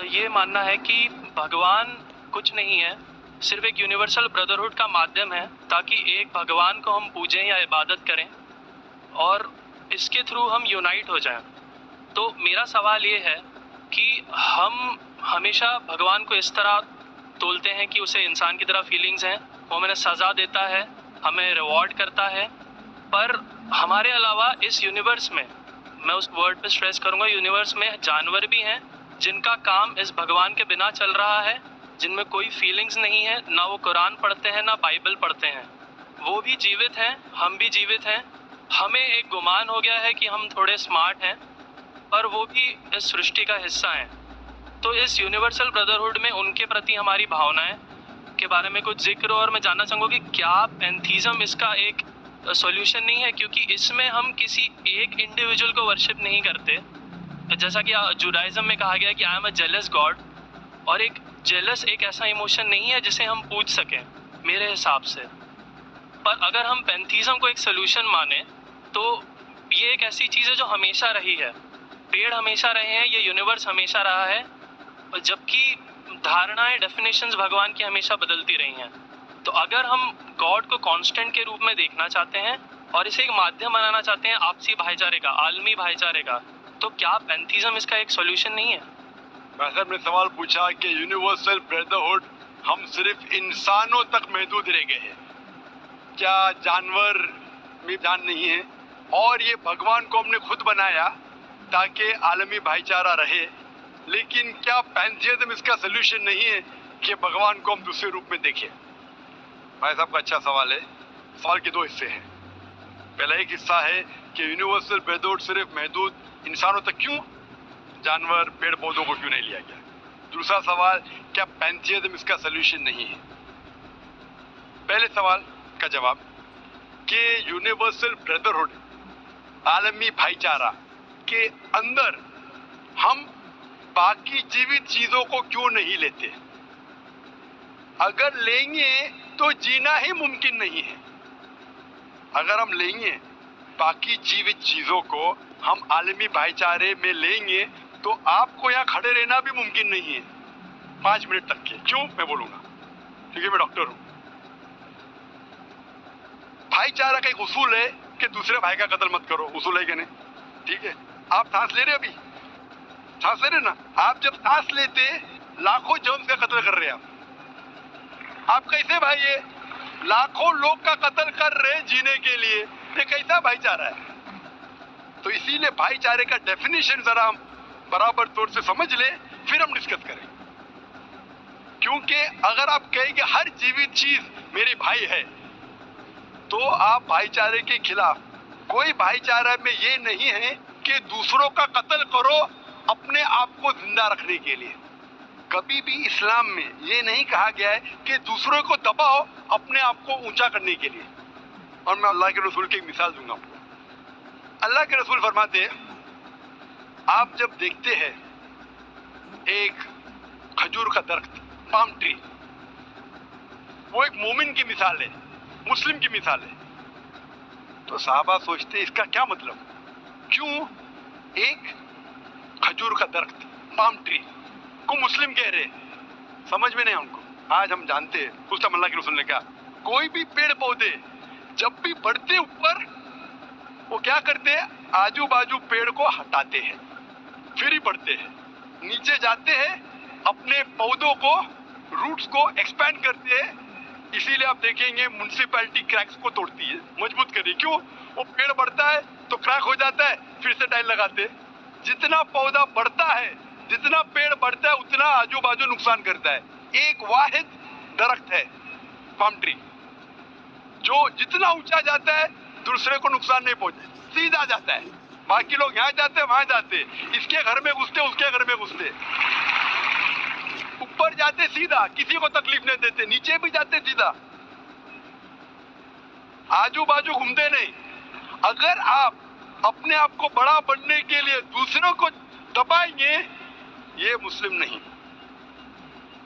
یہ ماننا ہے کہ بھگوان کچھ نہیں ہے، صرف ایک یونیورسل بردرہڈ کا مادھیم ہے تاکہ ایک بھگوان کو ہم پوجیں یا عبادت کریں اور اس کے تھرو ہم یونائٹ ہو جائیں۔ تو میرا سوال یہ ہے کہ ہم ہمیشہ بھگوان کو اس طرح تولتے ہیں کہ اسے انسان کی طرح فیلنگز ہیں، وہ ہمیں سزا دیتا ہے، ہمیں ریوارڈ کرتا ہے، پر ہمارے علاوہ اس یونیورس میں، میں اس ورڈ پہ سٹریس کروں گا، یونیورس میں جانور بھی ہیں جن کا کام اس بھگوان کے بنا چل رہا ہے، جن میں کوئی فیلنگز نہیں ہے، نہ وہ قرآن پڑھتے ہیں نہ بائبل پڑھتے ہیں، وہ بھی جیوت ہیں، ہم بھی جیوت ہیں۔ ہمیں ایک گمان ہو گیا ہے کہ ہم تھوڑے سمارٹ ہیں، پر وہ بھی اس سرشٹی کا حصہ ہیں۔ تو اس یونیورسل بردرہڈ میں ان کے پرتی ہماری بھاونائیں کے بارے میں کچھ ذکر ہو، اور میں جاننا چاہوں گا کہ کیا پینتھیزم اس کا ایک سولوشن نہیں ہے، کیونکہ اس میں ہم کسی ایک انڈیویجول کو ورشپ نہیں کرتے، جیسا کہ جوڈائزم میں کہا گیا ہے کہ I am a jealous God, اور ایک جیلس ایک ایسا ایموشن نہیں ہے جسے ہم پوچھ سکیں میرے حساب سے۔ پر اگر ہم پینتھیزم کو ایک سولوشن مانیں تو یہ ایک ایسی چیز ہے جو ہمیشہ رہی ہے، پیڑ ہمیشہ رہے ہیں، یہ یونیورس ہمیشہ رہا ہے، اور جبکہ دھارنائیں ڈیفینیشنز بھگوان کی ہمیشہ بدلتی رہی ہیں۔ تو اگر ہم گاڈ کو کانسٹنٹ کے روپ میں دیکھنا چاہتے ہیں اور اسے ایک مادھیم بنانا چاہتے ہیں آپسی بھائی چارے کا، عالمی بھائی چارے کا، تو کیا پینتھیزم اس کا ایک سولوشن نہیں ہے؟ بھائی صاحب نے سوال پوچھا کہ یونیورسل بردرہڈ ہم صرف انسانوں تک محدود رہ گئے ہیں، کیا جانور میں جان نہیں ہے؟ اور یہ بھگوان کو ہم نے خود بنایا تاکہ عالمی بھائی چارہ رہے، لیکن کیا پینتھیزم اس کا سلوشن نہیں ہے کہ بھگوان کو ہم دوسرے روپ میں دیکھیں؟ بھائی صاحب کا اچھا سوال ہے۔ سوال کے دو حصے ہیں۔ پہلا ایک حصہ ہے کہ یونیورسل بردرہڈ صرف محدود انسانوں تک کیوں، جانور پیڑ پودوں کو کیوں نہیں لیا گیا؟ دوسرا سوال، کیا پینتھیزم اس کا سلوشن نہیں ہے؟ پہلے سوال کا جواب کہ یونیورسل بردرہڈ عالمی بھائی چارہ کے اندر ہم باقی جیوت چیزوں کو کیوں نہیں لیتے؟ اگر لیں گے تو جینا ہی ممکن نہیں ہے۔ اگر ہم لیں گے باقی جیوت چیزوں کو، ہم عالمی بھائی چارے میں لیں گے تو آپ کو یہاں کھڑے رہنا بھی ممکن نہیں ہے 5 منٹ تک کے۔ کیوں؟ میں بولوں گا، کیونکہ میں ڈاکٹر ہوں۔ بھائی چارہ کا ایک اصول ہے کہ دوسرے بھائی کا قتل مت کرو، اصول ہے کہ نہیں؟ ٹھیک ہے، آپ سانس لے رہے، ابھی سانس لے رہے نا، آپ جب سانس لیتے لاکھوں جرمز کا قتل کر رہے ہیں آپ کیسے بھائی؟ یہ لاکھوں لوگ کا قتل کر رہے جینے کے لیے، یہ کیسا بھائی چارہ ہے؟ تو اسی لیے بھائی چارے کا ڈیفینیشن ذرا ہم برابر طور سے سمجھ لیں، پھر ہم ڈسکس کریں۔ کیونکہ اگر آپ کہیں کہ ہر جیوت چیز میری بھائی ہے تو آپ بھائی چارے کے خلاف۔ کوئی بھائی چارہ میں یہ نہیں ہے کہ دوسروں کا قتل کرو اپنے آپ کو زندہ رکھنے کے لیے۔ کبھی بھی اسلام میں یہ نہیں کہا گیا ہے کہ دوسروں کو دباؤ اپنے آپ کو اونچا کرنے کے لیے۔ اور میں اللہ کے رسول کی ایک مثال دوں گا آپ کو۔ اللہ کے رسول فرماتے ہیں، آپ جب دیکھتے ہیں ایک کھجور کا درخت، پام ٹری، وہ ایک مومن کی مثال ہے، مسلم کی مثال ہے، تو صحابہ سوچتے ہیں اس کا کیا مطلب؟ کیوں ایک کھجور کا درخت، پام ٹری کو مسلم کہہ رہے؟ سمجھ میں نہیں ان کو۔ آج ہم جانتے ہیں، اس ٹائم اللہ کے رسول نے کہا کوئی بھی پیڑ پودے جب بھی بڑھتے اوپر، وہ کیا کرتے ہیں؟ آجو باجو پیڑ کو ہٹاتے ہیں، پھر ہی بڑھتے ہیں، نیچے جاتے ہیں، اپنے پودوں کو، روٹس کو ایکسپینڈ کرتے ہیں۔ اسی لیے آپ دیکھیں گے میونسپلٹی کریکس کو توڑتی ہے، مضبوط کری۔ کیوں؟ وہ پیڑ بڑھتا ہے تو کریک ہو جاتا ہے، پھر سے ٹائل لگاتے ہیں۔ جتنا پودا بڑھتا ہے، جتنا پیڑ بڑھتا ہے، اتنا آجو باجو نقصان کرتا ہے۔ ایک واحد درخت ہے پام ٹری، جو جتنا اونچا جاتا ہے دوسرے کو نقصان نہیں پہنچے، سیدھا جاتا ہے۔ باقی لوگ یہاں جاتے ہیں، وہاں جاتے، اس کے گھر میں گھستے، اس کے گھر میں گھستے، اوپر جاتے سیدھا، کسی کو تکلیف نہیں دیتے، نیچے بھی جاتے سیدھا، آجو باجو گھومتے نہیں۔ اگر آپ اپنے آپ کو بڑا بننے کے لیے دوسروں کو دبائیں گے، یہ مسلم نہیں۔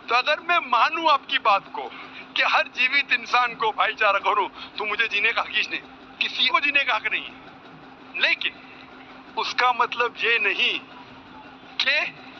تو اگر میں مانوں آپ کی بات کو کہ ہر جیوت انسان کو بھائی چارہ کروں، تو مجھے جینے کا حق ہی نہیں، کسی کو جینے کا حق نہیں۔ لیکن اس کا مطلب یہ نہیں کہ